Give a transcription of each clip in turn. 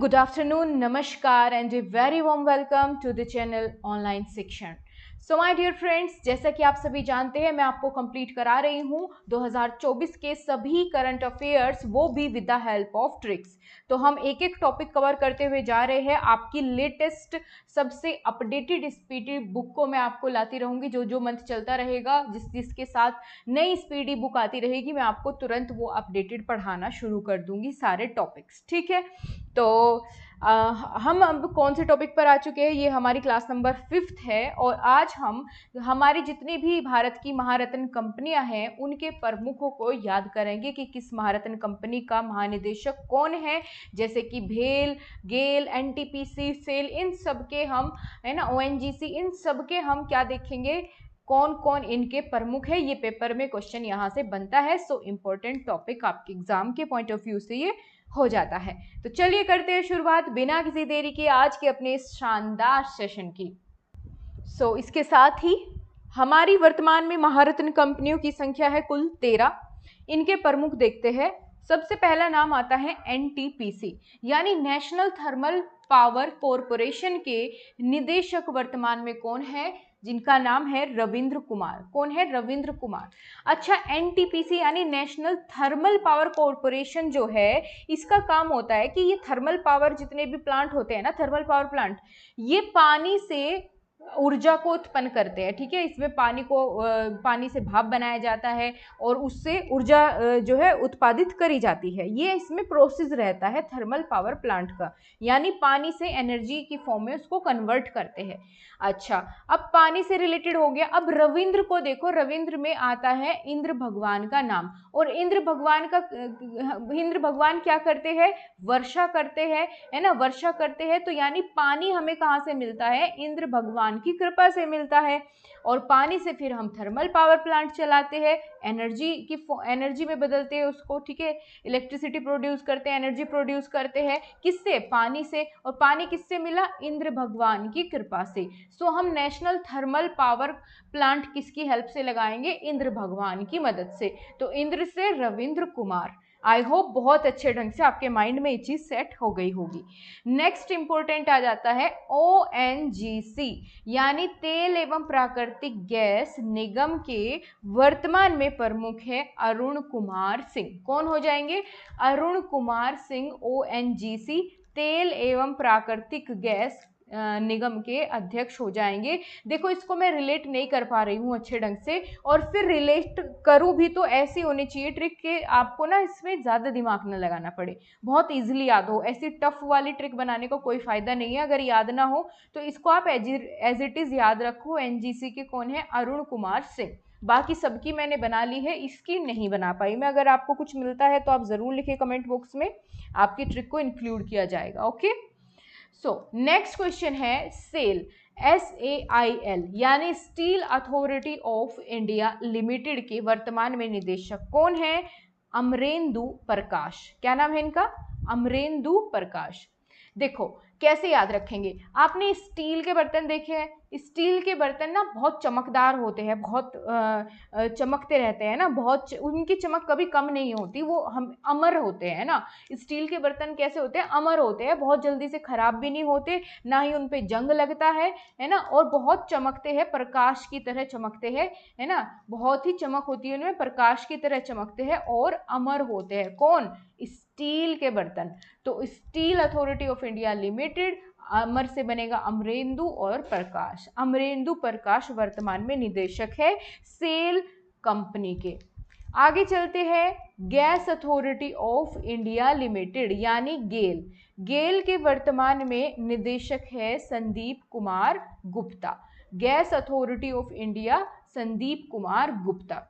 good afternoon, namaskar and a very warm welcome to the channel online section. So my dear friends, जैसा कि आप सभी जानते हैं मैं आपको कंप्लीट करा रही हूँ 2024 के सभी करंट अफेयर्स, वो भी with the help of tricks. तो हम एक एक टॉपिक कवर करते हुए जा रहे हैं। आपकी लेटेस्ट सबसे अपडेटेड स्पीडी बुक को मैं आपको लाती रहूंगी, जो मंथ चलता रहेगा, जिसके साथ नई स्पीडी बुक आती रहेगी, मैं आपको तुरंत वो अपडेटेड पढ़ाना शुरू कर दूंगी सारे टॉपिक्स। ठीक है, तो हम अब कौन से टॉपिक पर आ चुके हैं, ये हमारी क्लास नंबर 5th है और आज हम हमारी जितनी भी भारत की महारत्न कंपनियां हैं उनके प्रमुखों को याद करेंगे कि किस महारत्न कंपनी का महानिदेशक कौन है, जैसे कि भेल, गेल, एनटीपीसी, सेल, इन सब के हम, है ना, ओएनजीसी, इन सब के हम क्या देखेंगे, कौन कौन इनके प्रमुख है। ये पेपर में क्वेश्चन यहाँ से बनता है। सो इम्पोर्टेंट टॉपिक आपके एग्जाम के पॉइंट ऑफ व्यू से ये हो जाता है। तो चलिए करते हैं शुरुआत बिना किसी देरी के आज के अपने इस शानदार सेशन की। सो इसके साथ ही हमारी वर्तमान में महारत्न कंपनियों की संख्या है कुल 13। इनके प्रमुख देखते हैं। सबसे पहला नाम आता है एनटीपीसी यानी नेशनल थर्मल पावर कॉरपोरेशन के निदेशक वर्तमान में कौन है, जिनका नाम है रविंद्र कुमार। कौन है? रविंद्र कुमार। अच्छा, एनटीपीसी यानी नेशनल थर्मल पावर कॉरपोरेशन जो है, इसका काम होता है कि ये थर्मल पावर जितने भी प्लांट होते हैं ना, थर्मल पावर प्लांट, ये पानी से ऊर्जा को उत्पन्न करते हैं। ठीक है, इसमें पानी से भाप बनाया जाता है और उससे ऊर्जा जो है उत्पादित करी जाती है। ये इसमें प्रोसेस रहता है थर्मल पावर प्लांट का, यानी पानी से एनर्जी की फॉर्म में उसको कन्वर्ट करते हैं। अच्छा, अब पानी से रिलेटेड हो गया। अब रविंद्र को देखो, रविंद्र में आता है इंद्र भगवान का नाम, और इंद्र भगवान क्या करते हैं? वर्षा करते हैं, है ना, वर्षा करते हैं। तो यानी पानी हमें कहाँ से मिलता है? इंद्र भगवान की कृपा से मिलता है, और पानी से फिर हम थर्मल पावर प्लांट चलाते हैं, एनर्जी में बदलते हैं उसको। ठीक है, इलेक्ट्रिसिटी प्रोड्यूस करते हैं, एनर्जी प्रोड्यूस करते हैं, किससे? पानी से। और पानी किससे मिला? इंद्र भगवान की कृपा से। सो हम नेशनल थर्मल पावर प्लांट किसकी हेल्प से लगाएंगे? इंद्र भगवान की मदद से। तो इंद्र से रविंद्र कुमार। आई होप बहुत अच्छे ढंग से आपके माइंड में ये चीज सेट हो गई होगी। नेक्स्ट इंपॉर्टेंट आ जाता है ओएनजीसी यानी तेल एवं प्राकृतिक गैस निगम के वर्तमान में प्रमुख है अरुण कुमार सिंह। कौन हो जाएंगे? अरुण कुमार सिंह ओएनजीसी तेल एवं प्राकृतिक गैस निगम के अध्यक्ष हो जाएंगे। देखो, इसको मैं रिलेट नहीं कर पा रही हूँ अच्छे ढंग से, और फिर रिलेट करूँ भी तो ऐसी होनी चाहिए ट्रिक के आपको ना इसमें ज़्यादा दिमाग न लगाना पड़े, बहुत इजीली याद हो। ऐसी टफ वाली ट्रिक बनाने को कोई फायदा नहीं है। अगर याद ना हो तो इसको आप एज इट इज़ याद रखो। एनजीसी के कौन है? अरुण कुमार सिंह। बाकी सबकी मैंने बना ली है, इसकी नहीं बना पाई मैं। अगर आपको कुछ मिलता है तो आप ज़रूर लिखिए कमेंट बॉक्स में, आपकी ट्रिक को इंक्लूड किया जाएगा। ओके, सो नेक्स्ट क्वेश्चन है सेल, SAIL यानी steel Authority of India limited के वर्तमान में निदेशक कौन है? अमरेंदु प्रकाश। क्या नाम है इनका? अमरेंदु प्रकाश। देखो कैसे याद रखेंगे, आपने स्टील के बर्तन देखे हैं। स्टील के बर्तन ना बहुत चमकदार होते हैं, बहुत चमकते रहते हैं ना, बहुत उनकी चमक कभी कम नहीं होती, वो हम अमर होते हैं ना। स्टील के बर्तन कैसे होते हैं? अमर होते हैं, बहुत जल्दी से खराब भी नहीं होते, ना ही उन पे जंग लगता है ना, और बहुत चमकते हैं, प्रकाश की तरह चमकते हैं, है ना, बहुत ही चमक होती है उनमें, प्रकाश की तरह चमकते हैं और अमर होते हैं। कौन? स्टील के बर्तन। तो Steel Authority of India Limited, Amar से बनेगा अमरेंदु और प्रकाश। अमरेंदु प्रकाश वर्तमान में निदेशक है सेल कंपनी के। आगे चलते हैं, gas authority of India limited यानी गेल। गेल के वर्तमान में निदेशक है Sandeep Kumar Gupta. Gas authority of India, Sandeep Kumar Gupta.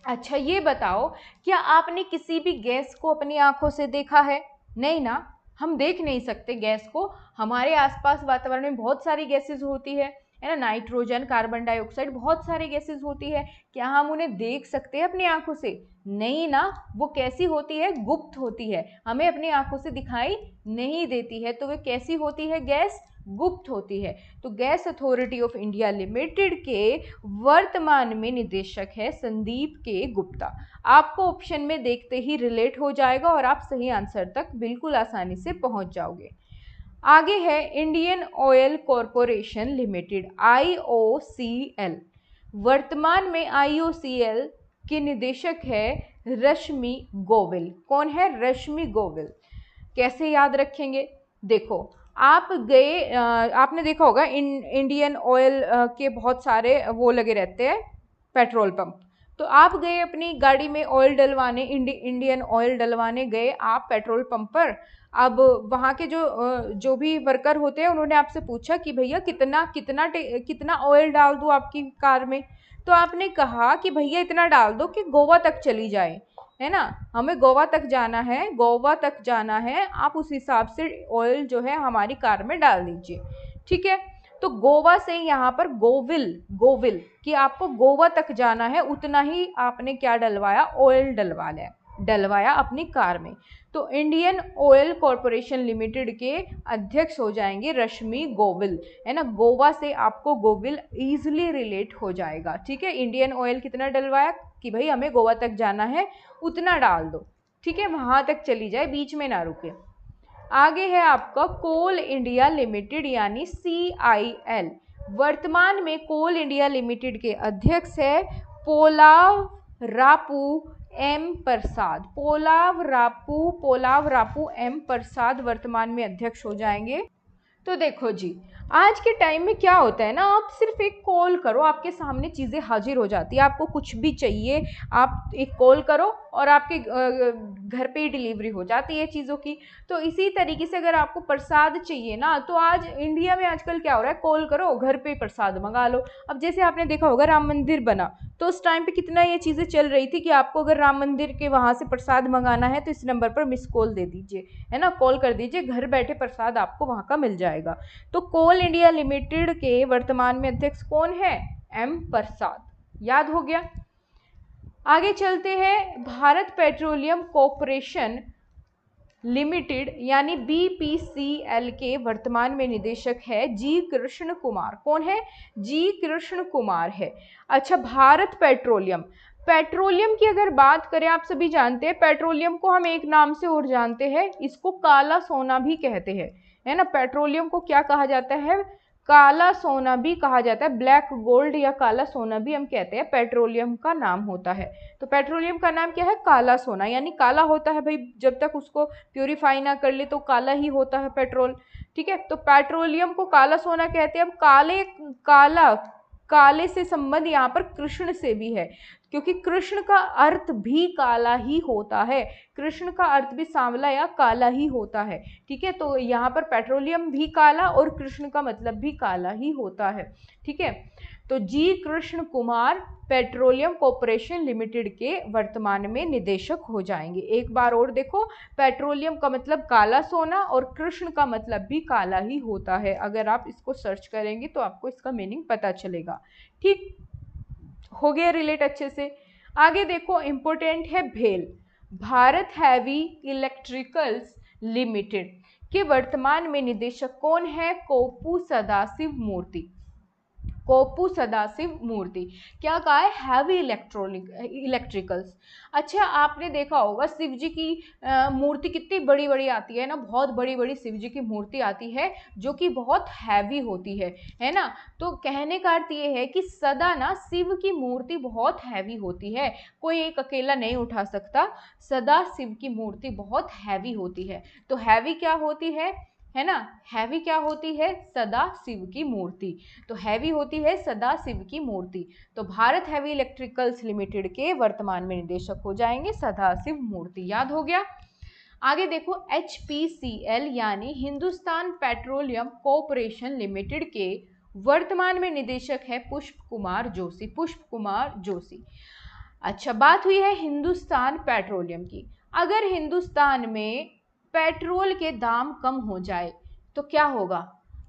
अच्छा, ये बताओ, क्या आपने किसी भी गैस को अपनी आंखों से देखा है? नहीं ना, हम देख नहीं सकते गैस को। हमारे आसपास वातावरण में बहुत सारी गैसेस होती है ना, नाइट्रोजन, कार्बन डाइऑक्साइड, बहुत सारी गैसेस होती है। क्या हम उन्हें देख सकते हैं अपनी आंखों से? नहीं ना। वो कैसी होती है? गुप्त होती है, हमें अपनी आंखों से दिखाई नहीं देती है। तो वे कैसी होती है गैस? गुप्त होती है। तो gas authority of India limited के वर्तमान में निदेशक है संदीप के गुप्ता। आपको ऑप्शन में देखते ही रिलेट हो जाएगा और आप सही आंसर तक बिल्कुल आसानी से पहुंच जाओगे। आगे है Indian oil corporation limited IOCL। वर्तमान में IOCL के निदेशक है रश्मि गोविल। कौन है? रश्मि गोविल। कैसे याद रखेंगे? देखो, आप गए, आपने देखा होगा इंडियन ऑयल के बहुत सारे वो लगे रहते हैं पेट्रोल पंप। तो आप गए अपनी गाड़ी में ऑयल डलवाने, इंडियन ऑयल डलवाने गए आप पेट्रोल पंप पर। अब वहाँ के जो भी वर्कर होते हैं उन्होंने आपसे पूछा कि भैया कितना ऑयल डाल दूँ आपकी कार में। तो आपने कहा कि भैया इतना डाल दो कि गोवा तक चली जाए, है ना, हमें गोवा तक जाना है, आप उस हिसाब से ऑयल जो है हमारी कार में डाल दीजिए। ठीक है, तो गोवा से यहाँ पर गोविल कि आपको गोवा तक जाना है, उतना ही आपने क्या डलवाया? ऑयल डलवाया अपनी कार में। तो इंडियन ऑयल कॉरपोरेशन लिमिटेड के अध्यक्ष हो जाएंगे रश्मि गोविल, है ना। गोवा से आपको गोविल इजीली रिलेट हो जाएगा। ठीक है, इंडियन ऑयल कितना डलवाया कि भाई हमें गोवा तक जाना है, उतना डाल दो। ठीक है, वहां तक चली जाए, बीच में ना रुके। आगे है आपका कोल इंडिया लिमिटेड यानी CIL। वर्तमान में कोल इंडिया लिमिटेड के अध्यक्ष है पोलाव रापू एम प्रसाद वर्तमान में अध्यक्ष हो जाएंगे। तो देखो जी, आज के टाइम में क्या होता है ना, आप सिर्फ एक कॉल करो, आपके सामने चीज़ें हाजिर हो जाती है। आपको कुछ भी चाहिए, आप एक कॉल करो और आपके घर पे ही डिलीवरी हो जाती है चीज़ों की। तो इसी तरीके से अगर आपको प्रसाद चाहिए ना, तो आज इंडिया में आजकल क्या हो रहा है, कॉल करो, घर पे प्रसाद मंगा लो। अब जैसे आपने देखा होगा राम मंदिर बना, तो उस टाइम पे कितना ये चीज़ें चल रही थी कि आपको अगर राम मंदिर के वहाँ से प्रसाद मंगाना है तो इस नंबर पर मिस कॉल दे दीजिए, है ना, कॉल कर दीजिए, घर बैठे प्रसाद आपको वहाँ का मिल जाएगा। तो कोल इंडिया लिमिटेड के वर्तमान में अध्यक्ष कौन है? M प्रसाद। याद हो गया। आगे चलते हैं, भारत पेट्रोलियम कॉर्पोरेशन लिमिटेड यानी BPCL के वर्तमान में निदेशक है जी कृष्ण कुमार। कौन है? जी कृष्ण कुमार है। अच्छा, भारत पेट्रोलियम की अगर बात करें, आप सभी जानते हैं पेट्रोलियम को हम एक नाम से और जानते हैं, इसको काला सोना भी कहते हैं, है ना। पेट्रोलियम को क्या कहा जाता है? काला सोना भी कहा जाता है, ब्लैक गोल्ड या काला सोना भी हम कहते हैं, पेट्रोलियम का नाम होता है। तो पेट्रोलियम का नाम क्या है? काला सोना, यानी काला होता है भाई, जब तक उसको प्यूरिफाई ना कर ले तो काला ही होता है पेट्रोल। ठीक है, तो पेट्रोलियम को काला सोना कहते हैं। अब काले से संबंध यहाँ पर कृष्ण से भी है, क्योंकि कृष्ण का अर्थ भी काला ही होता है, कृष्ण का अर्थ भी सांवला या काला ही होता है। ठीक है, तो यहाँ पर पेट्रोलियम भी काला और कृष्ण का मतलब भी काला ही होता है। ठीक है, तो G Krishna Kumar Petroleum Corporation Limited के वर्तमान में निदेशक हो जाएंगे। एक बार और देखो, पेट्रोलियम का मतलब काला सोना और कृष्ण का मतलब भी काला ही होता है। अगर आप इसको सर्च करेंगे तो आपको इसका मीनिंग पता चलेगा। ठीक हो गया रिलेट अच्छे से। आगे देखो, इंपॉर्टेंट है भेल। भारत हैवी इलेक्ट्रिकल्स लिमिटेड के वर्तमान में निदेशक कौन है? कोप्पू सदाशिव मूर्ति। क्या कहा है? Heavy electricals. अच्छा, आपने देखा होगा शिव जी की मूर्ति कितनी बड़ी बड़ी आती है ना, बहुत बड़ी बड़ी शिव जी की मूर्ति आती है जो कि बहुत हैवी होती है ना। तो कहने का अर्थ ये है कि सदा ना शिव की मूर्ति बहुत हैवी होती है, कोई एक अकेला नहीं उठा सकता, सदा शिव की मूर्ति बहुत हैवी होती है। तो हैवी क्या होती है ना, हैवी क्या होती है? सदा शिव की मूर्ति। तो हैवी होती है सदा शिव की मूर्ति। तो भारत हैवी इलेक्ट्रिकल्स लिमिटेड के वर्तमान में निदेशक हो जाएंगे सदा शिव मूर्ति। याद हो गया। आगे देखो, HPCL यानी हिंदुस्तान पेट्रोलियम कॉर्पोरेशन लिमिटेड के वर्तमान में निदेशक है पुष्प कुमार जोशी। अच्छा, बात हुई है हिंदुस्तान पेट्रोलियम की। अगर हिंदुस्तान में पेट्रोल के दाम कम हो जाए तो क्या होगा?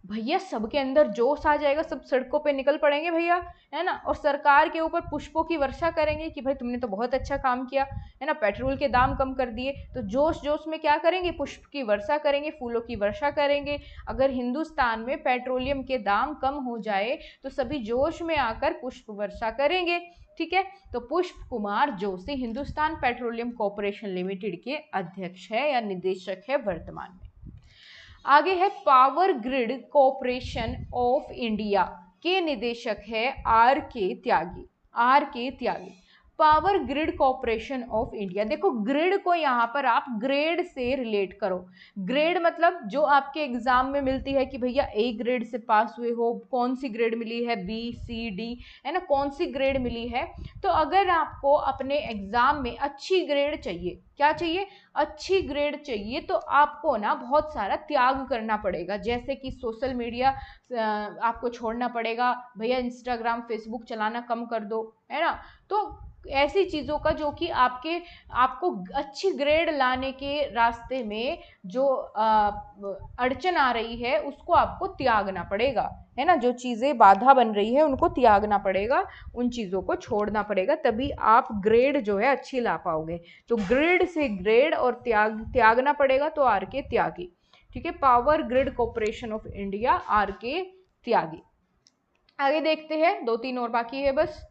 भैया सबके अंदर जोश आ जाएगा, सब सड़कों पे निकल पड़ेंगे भैया, है ना, और सरकार के ऊपर पुष्पों की वर्षा करेंगे कि भाई तुमने तो बहुत अच्छा काम किया, है ना, पेट्रोल के दाम कम कर दिए। तो जोश जोश में क्या करेंगे, पुष्प की वर्षा करेंगे, फूलों की वर्षा करेंगे। अगर हिंदुस्तान में पेट्रोलियम के दाम कम हो जाए तो सभी जोश में आकर पुष्प वर्षा करेंगे। ठीक है, तो पुष्प Kumar Joshi Hindustan petroleum corporation limited के अध्यक्ष है या निदेशक है वर्तमान में। आगे है power grid corporation of India के निदेशक है R K Tyagi. R K Tyagi, Power grid corporation of India. देखो ग्रिड को यहाँ पर आप ग्रेड से रिलेट करो। ग्रेड मतलब जो आपके एग्जाम में मिलती है कि भैया ए ग्रेड से पास हुए हो, कौन सी ग्रेड मिली है, बी सी डी, है ना, कौन सी ग्रेड मिली है। तो अगर आपको अपने एग्जाम में अच्छी ग्रेड चाहिए, क्या चाहिए, अच्छी ग्रेड चाहिए, तो आपको ना बहुत सारा त्याग करना पड़ेगा। जैसे कि सोशल मीडिया आपको छोड़ना पड़ेगा, भैया इंस्टाग्राम फेसबुक चलाना कम कर दो, है ना। तो ऐसी चीज़ों का जो कि आपको अच्छी ग्रेड लाने के रास्ते में जो अड़चन आ रही है उसको आपको त्यागना पड़ेगा, है ना। जो चीज़ें बाधा बन रही है उनको त्यागना पड़ेगा, उन चीज़ों को छोड़ना पड़ेगा, तभी आप ग्रेड जो है अच्छी ला पाओगे। तो ग्रेड से ग्रेड और त्यागना पड़ेगा, तो आर के त्यागी। ठीक है, power grid corporation of India, R K Tyagi. आगे देखते हैं, 2-3 और बाकी है बस।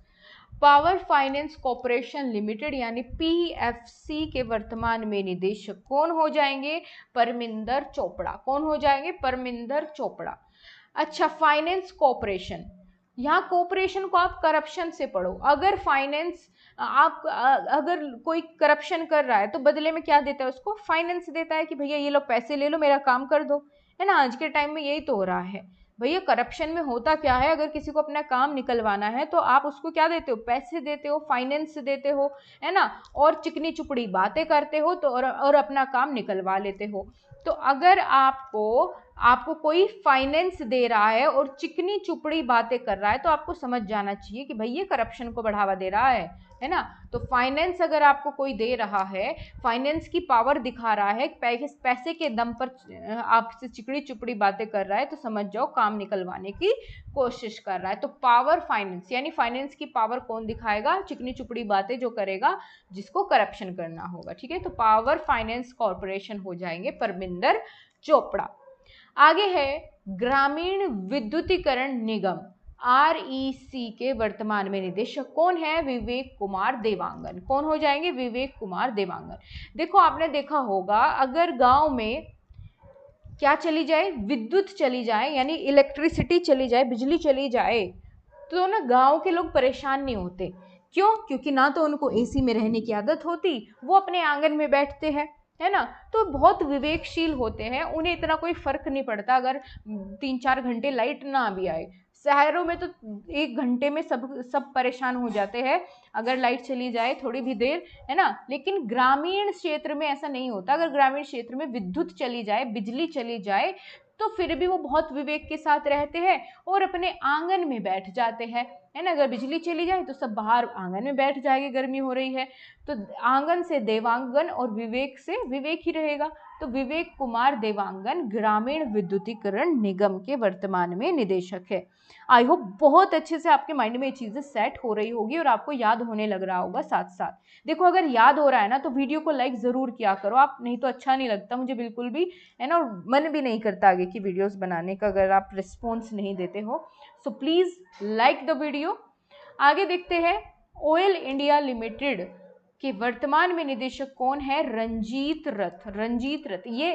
पावर फाइनेंस कॉरपोरेशन लिमिटेड यानी पीएफसी के वर्तमान में निदेशक कौन हो जाएंगे, परमिंदर चोपड़ा। कौन हो जाएंगे, परमिंदर चोपड़ा। अच्छा, फाइनेंस कॉरपोरेशन, यहाँ कॉरपोरेशन को आप करप्शन से पढ़ो। अगर फाइनेंस आप अगर कोई करप्शन कर रहा है तो बदले में क्या देता है, उसको फाइनेंस देता है कि भैया ये लो पैसे ले लो, मेरा काम कर दो, है ना। आज के टाइम में यही तो हो रहा है भैया। करप्शन में होता क्या है, अगर किसी को अपना काम निकलवाना है तो आप उसको क्या देते हो, पैसे देते हो, फाइनेंस देते हो, है ना, और चिकनी चुपड़ी बातें करते हो तो और अपना काम निकलवा लेते हो। तो अगर आपको कोई फाइनेंस दे रहा है और चिकनी चुपड़ी बातें कर रहा है तो आपको समझ जाना चाहिए कि भाई ये करप्शन को बढ़ावा दे रहा है ना। तो फाइनेंस अगर आपको कोई दे रहा है, फाइनेंस की पावर दिखा रहा है, पैसे के दम पर आपसे चिकनी चुपड़ी बातें कर रहा है, तो समझ जाओ काम निकलवाने की कोशिश कर रहा है। तो पावर फाइनेंस यानी फाइनेंस की पावर कौन दिखाएगा, चिकनी चुपड़ी बातें जो करेगा, जिसको करप्शन करना होगा। ठीक है, तो पावर फाइनेंस कॉरपोरेशन हो जाएंगे परमिंदर चोपड़ा। आगे है ग्रामीण विद्युतीकरण निगम, आरईसी के वर्तमान में निदेशक कौन है, विवेक कुमार देवांगन। कौन हो जाएंगे, विवेक कुमार देवांगन। देखो आपने देखा होगा, अगर गांव में क्या चली जाए, विद्युत चली जाए यानी इलेक्ट्रिसिटी चली जाए, बिजली चली जाए, तो ना गांव के लोग परेशान नहीं होते। क्यों, क्योंकि ना तो उनको एसी में रहने की आदत होती, वो अपने आंगन में बैठते हैं, है ना। तो बहुत विवेकशील होते हैं, उन्हें इतना कोई फर्क नहीं पड़ता अगर 3-4 घंटे लाइट ना भी आए। शहरों में तो 1 घंटे में सब परेशान हो जाते हैं अगर लाइट चली जाए थोड़ी भी देर, है ना। लेकिन ग्रामीण क्षेत्र में ऐसा नहीं होता। अगर ग्रामीण क्षेत्र में विद्युत चली जाए, बिजली चली जाए, तो फिर भी वो बहुत विवेक के साथ रहते हैं और अपने आंगन में बैठ जाते हैं, है ना। अगर बिजली चली जाए तो सब बाहर आंगन में बैठ जाएंगे, गर्मी हो रही है तो आंगन से देवांगन और विवेक से विवेक ही रहेगा। तो विवेक कुमार देवांगन ग्रामीण विद्युतीकरण निगम के वर्तमान में निदेशक है। आई होप बहुत अच्छे से आपके माइंड में ये चीज़ें सेट हो रही होगी और आपको याद होने लग रहा होगा साथ साथ। देखो अगर याद हो रहा है ना तो वीडियो को लाइक ज़रूर किया करो आप, नहीं तो अच्छा नहीं लगता मुझे बिल्कुल भी, है ना, और मन भी नहीं करता आगे की वीडियोस बनाने का अगर आप रिस्पॉन्स नहीं देते हो। So please like the video. आगे देखते हैं, ऑयल इंडिया लिमिटेड के वर्तमान में निदेशक कौन है, रंजीत रथ। रंजीत रथ ये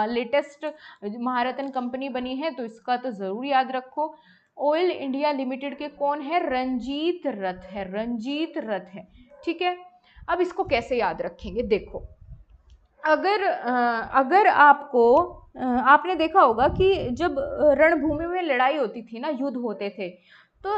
लेटेस्ट महारत्न कंपनी बनी है तो इसका तो ज़रूर याद रखो। ऑयल इंडिया लिमिटेड के कौन है, रंजीत रथ है, रंजीत रथ है। ठीक है, अब इसको कैसे याद रखेंगे, देखो अगर आपको आपने देखा होगा कि जब रणभूमि में लड़ाई होती थी ना, युद्ध होते थे, तो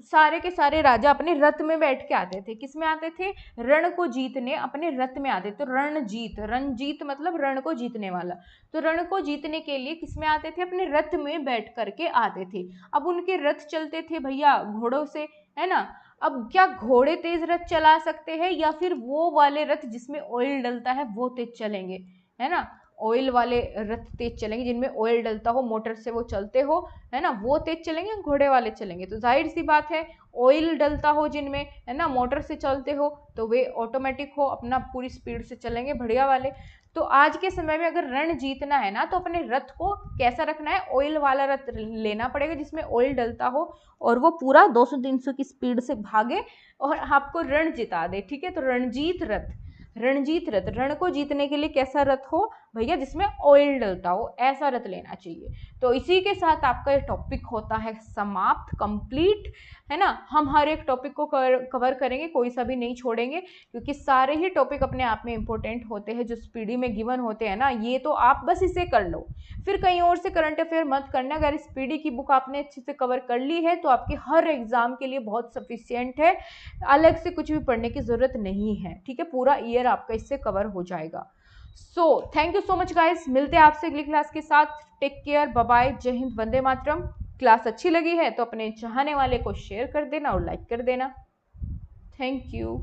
सारे के सारे राजा अपने रथ में बैठ के आते थे। किस में आते थे, रण को जीतने अपने रथ में आते थे। तो रणजीत, रणजीत मतलब रण को जीतने वाला। तो रण को जीतने के लिए किस में आते थे, अपने रथ में बैठ करके आते थे। अब उनके रथ चलते थे भैया घोड़ों से, है ना। अब क्या घोड़े तेज रथ चला सकते हैं या फिर वो वाले रथ जिसमें ऑयल डलता है वो तेज चलेंगे, है ना। ऑयल वाले रथ तेज चलेंगे, जिनमें ऑयल डलता हो, मोटर से वो चलते हो, है ना, वो तेज चलेंगे, घोड़े वाले चलेंगे। तो जाहिर सी बात है ऑयल डलता हो जिनमें, है ना, मोटर से चलते हो, तो वे ऑटोमेटिक हो, अपना पूरी स्पीड से चलेंगे, बढ़िया वाले। तो आज के समय में अगर रण जीतना है ना, तो अपने रथ को कैसा रखना है, ऑयल वाला रथ लेना पड़ेगा जिसमें ऑयल डलता हो, और वो पूरा 200-300 की स्पीड से भागे और आपको रण जिता दे, ठीक है। तो रणजीत रथ, रणजीत रथ, रण को जीतने के लिए कैसा रथ हो भैया, जिसमें ऑयल डलता हो, ऐसा रथ लेना चाहिए। तो इसी के साथ आपका ये टॉपिक होता है समाप्त, कंप्लीट, है ना। हम हर एक टॉपिक को कवर करेंगे, कोई सा भी नहीं छोड़ेंगे, क्योंकि सारे ही टॉपिक अपने आप में इंपॉर्टेंट होते हैं जो स्पीडी में गिवन होते हैं ना। ये तो आप बस इसे कर लो, फिर कहीं और से करंट अफेयर मत करना। अगर स्पीडी की बुक आपने अच्छे से कवर कर ली है तो आपके हर एग्जाम के लिए बहुत सफिशियंट है, अलग से कुछ भी पढ़ने की जरूरत नहीं है, ठीक है। पूरा ईयर आपका इससे कवर हो जाएगा। So thank you so much guys, मिलते हैं आपसे अगली क्लास के साथ। टेक केयर, बाय बाय, जय हिंद, वंदे मातरम। क्लास अच्छी लगी है तो अपने चाहने वाले को शेयर कर देना और लाइक कर देना। Thank you.